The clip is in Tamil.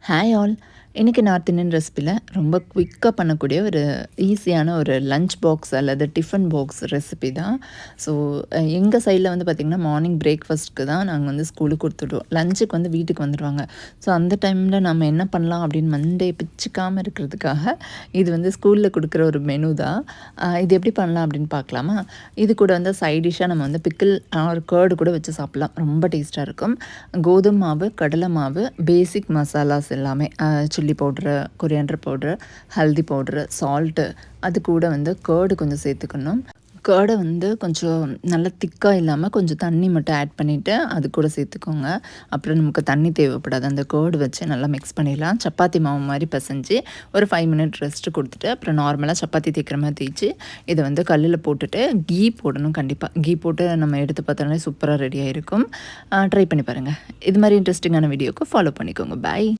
Hi all. இன்றைக்கி நார்த் இந்தியன் ரெசிபியில் ரொம்ப குயிக்காக பண்ணக்கூடிய ஒரு ஈஸியான ஒரு லஞ்ச் பாக்ஸ் அல்லது டிஃபன் பாக்ஸ் ரெசிபி தான். ஸோ எங்கள் சைடில் வந்து பார்த்திங்கன்னா மார்னிங் பிரேக்ஃபாஸ்ட்டுக்கு தான் நாங்கள் வந்து ஸ்கூலுக்கு கொடுத்துடுவோம். லஞ்சுக்கு வந்து வீட்டுக்கு வந்துடுவாங்க. ஸோ அந்த டைமில் நம்ம என்ன பண்ணலாம் அப்படின்னு மண்டே பிச்சுக்காமல் இருக்கிறதுக்காக இது வந்து ஸ்கூலில் கொடுக்குற ஒரு மெனு தான். இது எப்படி பண்ணலாம் அப்படின்னு பார்க்கலாமா? இது கூட வந்து சைட் டிஷ்ஷாக நம்ம வந்து பிக்கிள் ஆர் கர்டு கூட வச்சு சாப்பிட்லாம். ரொம்ப டேஸ்ட்டாக இருக்கும். கோதுமை மாவு, கடலை மாவு, பேசிக் மசாலாஸ் எல்லாமே chilli powder, coriander powder, haldi powder, salt, அது கூட வந்து கர்டு கொஞ்சம் சேர்த்துக்கணும். கர்டை வந்து கொஞ்சம் நல்லா திக்காக இல்லாமல் கொஞ்சம் தண்ணி மட்டும் ஆட் பண்ணிவிட்டு அது கூட சேர்த்துக்கோங்க. அப்புறம் நமக்கு தண்ணி தேவைப்படாது. அந்த கர்டு வச்சு நல்லா மிக்ஸ் பண்ணிடலாம். சப்பாத்தி மாவு மாதிரி பிசைஞ்சு ஒரு 5 மினிட் ரெஸ்ட்டு கொடுத்துட்டு அப்புறம் நார்மலாக சப்பாத்தி தேய்க்கிற மாதிரி தேய்ச்சி இதை வந்து கல்லில் போட்டுட்டு கீ போடணும். கண்டிப்பாக கீ போட்டு நம்ம எடுத்து பார்த்தோன்னே சூப்பராக ரெடியாக இருக்கும். ட்ரை பண்ணி பாருங்கள். இது மாதிரி இன்ட்ரெஸ்டிங்கான வீடியோக்கு ஃபாலோ பண்ணிக்கோங்க. பாய்.